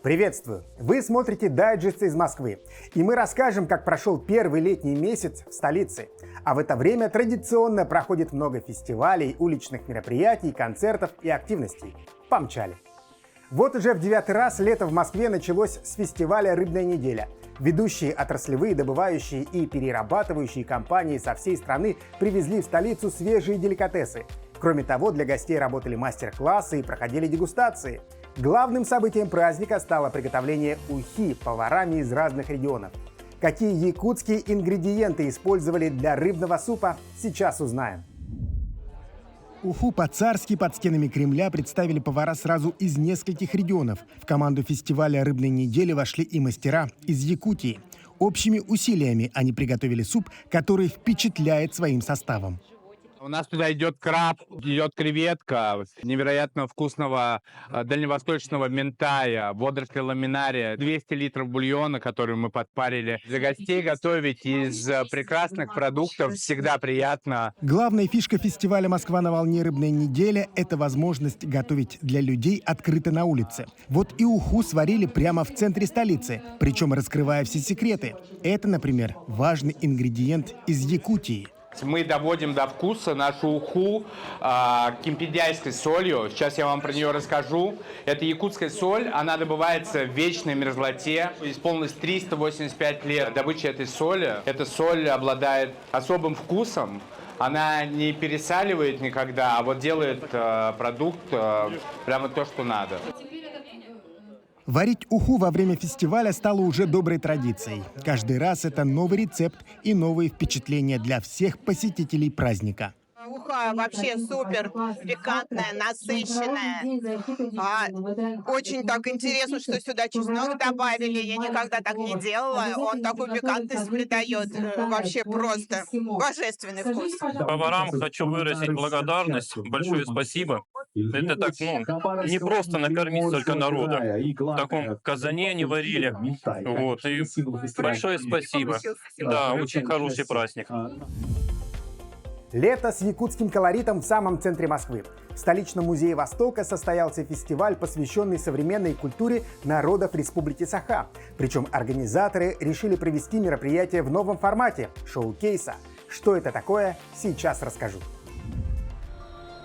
Приветствую! Вы смотрите дайджест из Москвы, и мы расскажем, как прошел первый летний месяц в столице. А в это время традиционно проходит много фестивалей, уличных мероприятий, концертов и активностей. Помчали! Вот уже в 9-й раз лето в Москве началось с фестиваля «Рыбная неделя». Ведущие отраслевые, добывающие и перерабатывающие компании со всей страны привезли в столицу свежие деликатесы. Кроме того, для гостей работали мастер-классы и проходили дегустации. Главным событием праздника стало приготовление ухи поварами из разных регионов. Какие якутские ингредиенты использовали для рыбного супа, сейчас узнаем. Уху по-царски под стенами Кремля представили повара сразу из нескольких регионов. В команду фестиваля «Рыбной недели» вошли и мастера из Якутии. Общими усилиями они приготовили суп, который впечатляет своим составом. У нас туда идет краб, идет креветка, невероятно вкусного дальневосточного ментая, водоросли ламинария, 200 литров бульона, который мы подпарили. Для гостей готовить из прекрасных продуктов всегда приятно. Главная фишка фестиваля «Москва на волне. Рыбная неделя» — это возможность готовить для людей открыто на улице. Вот и уху сварили прямо в центре столицы, причем раскрывая все секреты. Это, например, важный ингредиент из Якутии. Мы доводим до вкуса нашу уху кимпидяйской солью. Сейчас я вам про нее расскажу. Это якутская соль, она добывается в вечной мерзлоте. Исполнилось 385 лет добычи этой соли. Эта соль обладает особым вкусом. Она не пересаливает никогда, а вот делает продукт прямо то, что надо. Варить уху во время фестиваля стало уже доброй традицией. Каждый раз это новый рецепт и новые впечатления для всех посетителей праздника. Уха вообще супер пикантная, насыщенная. Очень так интересно, что сюда чеснок добавили. Я никогда так не делала. Он такую пикантность придает. Вообще просто божественный вкус. Поварам хочу выразить благодарность. Большое спасибо. Это так, не просто накормить столько народа. В таком казане они варили. Вот. И большое спасибо. Да, очень хороший праздник. Лето с якутским колоритом в самом центре Москвы. В столичном музее Востока состоялся фестиваль, посвященный современной культуре народов Республики Саха. Причем организаторы решили провести мероприятие в новом формате – шоу-кейса. Что это такое, сейчас расскажу.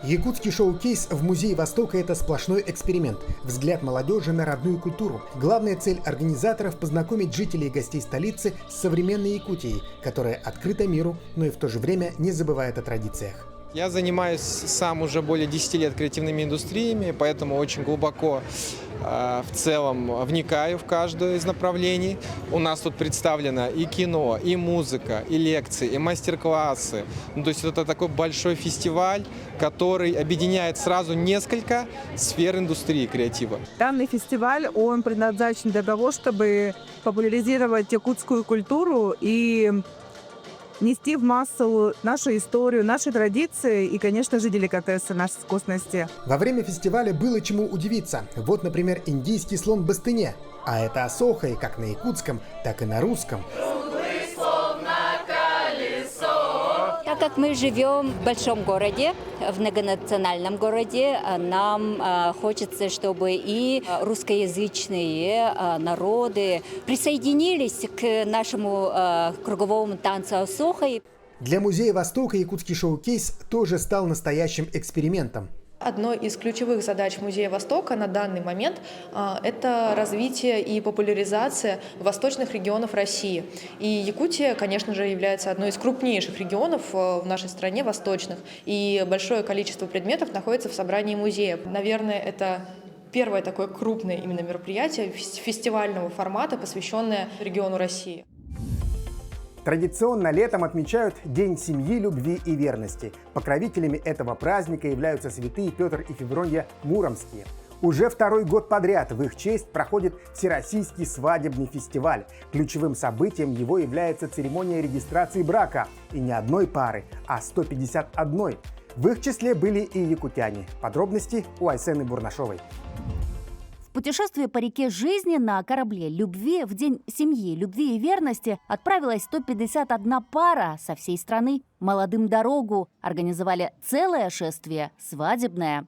Якутский шоу-кейс в Музее Востока – это сплошной эксперимент. Взгляд молодежи на родную культуру. Главная цель организаторов – познакомить жителей и гостей столицы с современной Якутией, которая открыта миру, но и в то же время не забывает о традициях. Я занимаюсь сам уже более 10 лет креативными индустриями, поэтому очень глубоко в целом вникаю в каждое из направлений. У нас тут представлено и кино, и музыка, и лекции, и мастер-классы. То есть это такой большой фестиваль, который объединяет сразу несколько сфер индустрии креатива. Данный фестиваль, он предназначен для того, чтобы популяризировать якутскую культуру и нести в массу нашу историю, наши традиции и, конечно же, деликатесы, наши вкусности. Во время фестиваля было чему удивиться. Вот, например, индийский слон бастыне. А это осохой как на якутском, так и на русском. Так как мы живем в большом городе, в многонациональном городе, нам хочется, чтобы и русскоязычные народы присоединились к нашему круговому танцу осохой. Для Музея Востока якутский шоу-кейс тоже стал настоящим экспериментом. Одной из ключевых задач Музея Востока на данный момент – это развитие и популяризация восточных регионов России. И Якутия, конечно же, является одной из крупнейших регионов в нашей стране, восточных. И большое количество предметов находится в собрании музея. Наверное, это первое такое крупное именно мероприятие фестивального формата, посвященное региону России. Традиционно летом отмечают День семьи, любви и верности. Покровителями этого праздника являются святые Петр и Февронья Муромские. Уже второй год подряд в их честь проходит Всероссийский свадебный фестиваль. Ключевым событием его является церемония регистрации брака. И не одной пары, а 151. В их числе были и якутяне. Подробности у Айсены Бурнашовой. Путешествие по реке жизни на корабле любви в День семьи, любви и верности отправилась 151 пара со всей страны. Молодым дорогу организовали целое шествие свадебное.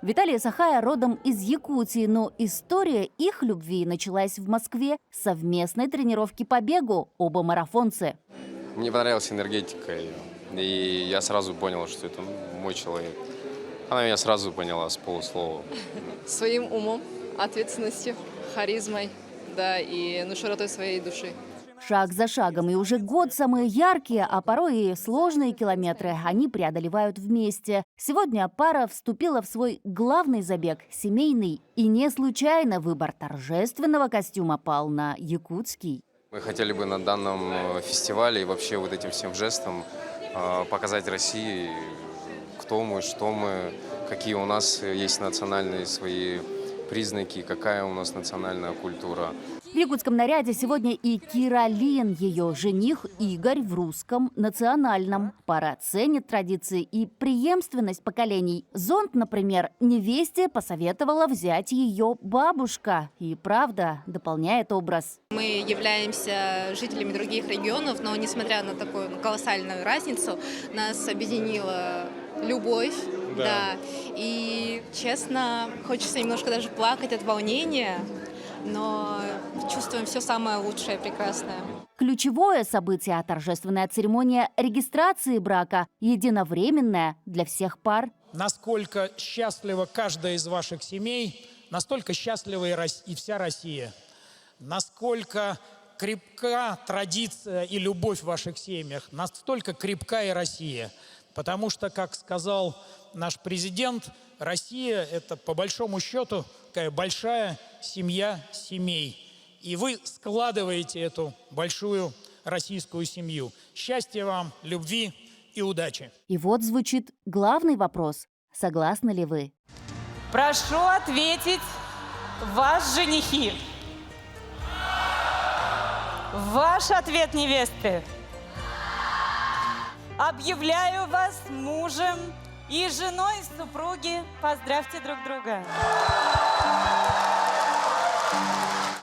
Виталий и Сахая родом из Якутии, но история их любви началась в Москве с совместной тренировки по бегу. Оба марафонцы. Мне понравилась энергетика ее, и я сразу понял, что это мой человек. Она меня сразу поняла с полуслова. Своим умом, ответственностью, харизмой, да, и широтой своей души. Шаг за шагом, и уже год самые яркие, а порой и сложные километры они преодолевают вместе. Сегодня пара вступила в свой главный забег – семейный. И не случайно выбор торжественного костюма пал на якутский. Мы хотели бы на данном фестивале и вообще вот этим всем жестом показать России, кто мы, что мы, какие у нас есть национальные свои признаки, какая у нас национальная культура. В якутском наряде сегодня и Киралин, ее жених Игорь в русском национальном. Пара ценит традиции и преемственность поколений. Зонт, например, невесте посоветовала взять ее бабушка. И правда, дополняет образ. Мы являемся жителями других регионов, но несмотря на такую колоссальную разницу, нас объединила любовь. Да. И, честно, хочется немножко даже плакать от волнения, но чувствуем все самое лучшее, прекрасное. Ключевое событие – торжественная церемония регистрации брака, единовременная для всех пар. Насколько счастлива каждая из ваших семей, настолько счастлива и вся Россия. Насколько крепка традиция и любовь в ваших семьях, настолько крепка и Россия. Потому что, как сказал наш президент, Россия – это, по большому счету, такая большая семья семей. И вы складываете эту большую российскую семью. Счастья вам, любви и удачи. И вот звучит главный вопрос. Согласны ли вы? Прошу ответить вас, женихи. Ваш ответ, невесты. Объявляю вас мужем и женой супруги. Поздравьте друг друга.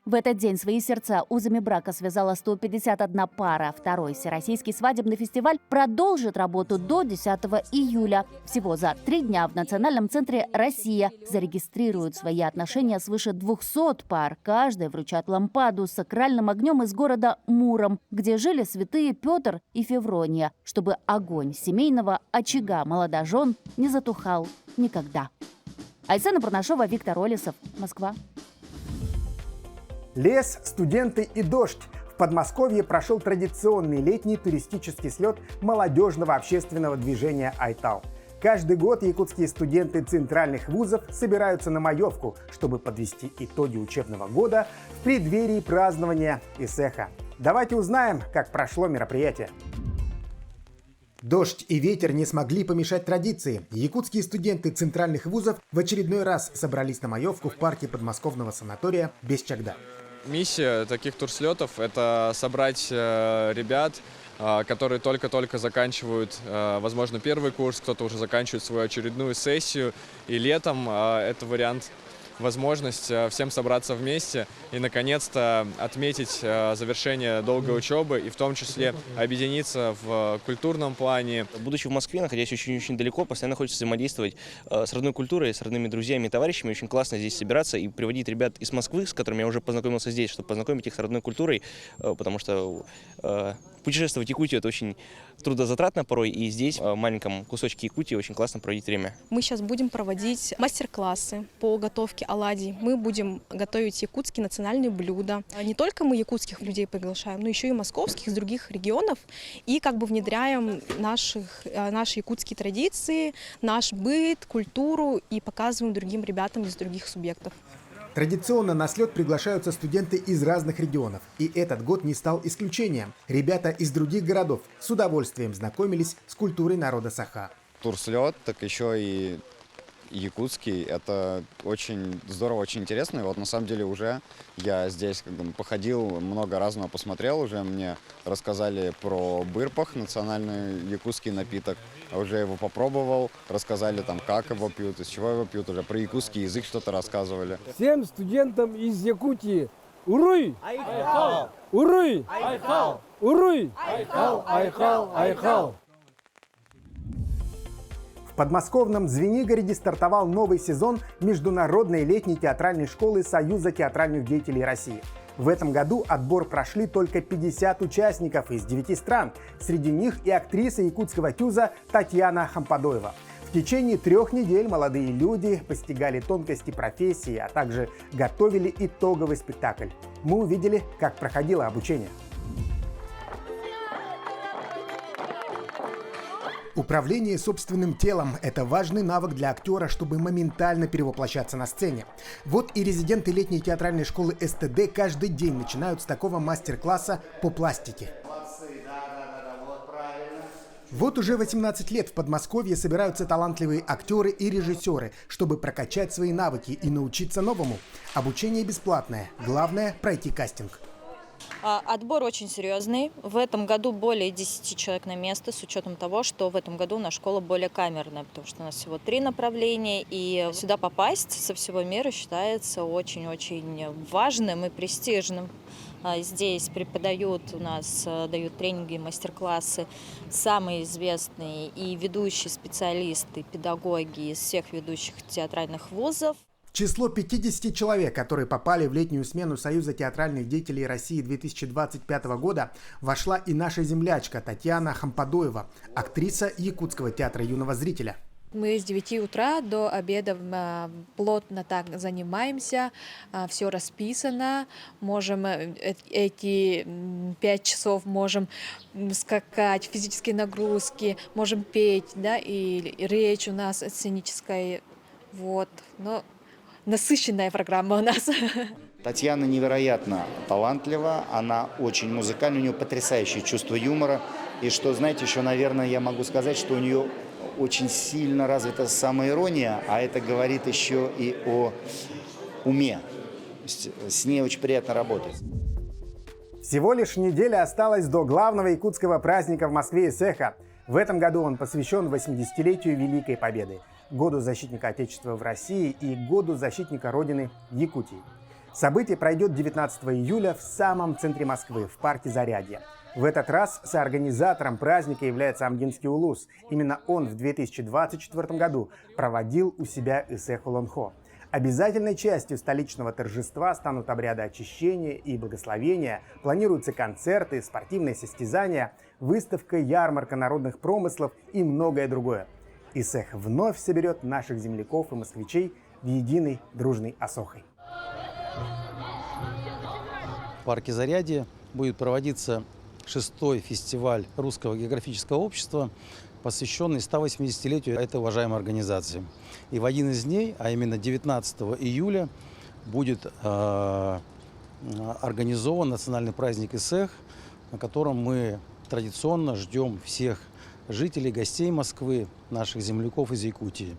В этот день свои сердца узами брака связала 151 пара. Второй Всероссийский свадебный фестиваль продолжит работу до 10 июля. Всего за 3 дня в Национальном центре «Россия» зарегистрируют свои отношения свыше 200 пар. Каждый вручат лампаду с сакральным огнем из города Муром, где жили святые Петр и Феврония, чтобы огонь семейного очага молодожен не затухал никогда. Айсена Бурнашова, Виктор Олесов, Москва. Лес, студенты и дождь. В Подмосковье прошел традиционный летний туристический слет молодежного общественного движения «Айтал». Каждый год якутские студенты центральных вузов собираются на маевку, чтобы подвести итоги учебного года в преддверии празднования Исеха. Давайте узнаем, как прошло мероприятие. Дождь и ветер не смогли помешать традиции. Якутские студенты центральных вузов в очередной раз собрались на маевку в парке подмосковного санатория Бесчагда. Миссия таких турслетов – это собрать ребят, которые только-только заканчивают, возможно, первый курс, кто-то уже заканчивает свою очередную сессию. И летом это вариант, возможность всем собраться вместе и, наконец-то, отметить завершение долгой учебы и в том числе объединиться в культурном плане. Будучи в Москве, находясь очень-очень далеко, постоянно хочется взаимодействовать с родной культурой, с родными друзьями и товарищами. Очень классно здесь собираться и приводить ребят из Москвы, с которыми я уже познакомился здесь, чтобы познакомить их с родной культурой, потому что путешествовать в Якутию – это очень трудозатратно порой, и здесь, в маленьком кусочке Якутии, очень классно проводить время. Мы сейчас будем проводить мастер-классы по готовке оладий. Мы будем готовить якутские национальные блюда. Не только мы якутских людей приглашаем, но еще и московских, из других регионов. И как бы внедряем наши якутские традиции, наш быт, культуру и показываем другим ребятам из других субъектов. Традиционно на слет приглашаются студенты из разных регионов. И этот год не стал исключением. Ребята из других городов с удовольствием знакомились с культурой народа Саха. Турслет, так еще и якутский. Это очень здорово, очень интересно. И вот на самом деле уже я здесь походил, много разного посмотрел. Уже мне рассказали про бырпах, национальный якутский напиток. Уже его попробовал, рассказали там, как его пьют, из чего его пьют. Уже про якутский язык что-то рассказывали. Всем студентам из Якутии уруй! Айхал! Уруй! Айхал! Уруй! Айхал! Айхал! Айхал! В В подмосковном Звенигороде стартовал новый сезон Международной летней театральной школы Союза театральных деятелей России. В этом году отбор прошли только 50 участников из 9 стран. Среди них и актриса якутского ТЮЗа Татьяна Хампадоева. В течение 3 недель молодые люди постигали тонкости профессии, а также готовили итоговый спектакль. Мы увидели, как проходило обучение. Управление собственным телом – это важный навык для актера, чтобы моментально перевоплощаться на сцене. Вот и резиденты летней театральной школы СТД каждый день начинают с такого мастер-класса по пластике. Вот уже 18 лет в Подмосковье собираются талантливые актеры и режиссеры, чтобы прокачать свои навыки и научиться новому. Обучение бесплатное, главное – пройти кастинг. Отбор очень серьезный. В этом году более 10 человек на место, с учетом того, что в этом году у нас школа более камерная, потому что у нас всего 3 направления, и сюда попасть со всего мира считается очень-очень важным и престижным. Здесь преподают у нас, дают тренинги и мастер-классы самые известные и ведущие специалисты, педагоги из всех ведущих театральных вузов. В число 50 человек, которые попали в летнюю смену Союза театральных деятелей России 2025 года, вошла и наша землячка Татьяна Хампадоева, актриса Якутского театра юного зрителя. Мы с 9 утра до обеда плотно так занимаемся, все расписано, можем эти 5 часов можем скакать, физические нагрузки, можем петь, да, и речь у нас сценическая, вот, но насыщенная программа у нас. Татьяна невероятно талантлива, она очень музыкальна, у нее потрясающее чувство юмора. И что, знаете, еще, наверное, я могу сказать, что у нее очень сильно развита самоирония, а это говорит еще и о уме. С ней очень приятно работать. Всего лишь неделя осталась до главного якутского праздника в Москве Исэха. В этом году он посвящен 80-летию Великой Победы, году защитника Отечества в России и году защитника Родины Якутии. Событие пройдет 19 июля в самом центре Москвы, в парке Зарядье. В этот раз соорганизатором праздника является Амгинский улус. Именно он в 2024 году проводил у себя Исэх Улон-Хо. Обязательной частью столичного торжества станут обряды очищения и благословения, планируются концерты, спортивные состязания, выставка, ярмарка народных промыслов и многое другое. Исэх вновь соберет наших земляков и москвичей в единой дружной осохой. В парке Зарядье будет проводиться 6-й фестиваль Русского географического общества, посвященный 180-летию этой уважаемой организации. И в один из дней, а именно 19 июля, будет организован национальный праздник Исэх, на котором мы традиционно ждем всех жителей, гостей Москвы, наших земляков из Якутии.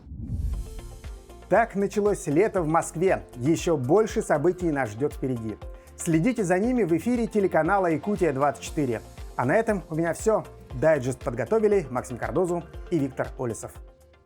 Так началось лето в Москве. Еще больше событий нас ждет впереди. Следите за ними в эфире телеканала «Якутия-24». А на этом у меня все. Дайджест подготовили Максим Кардозу и Виктор Олесов.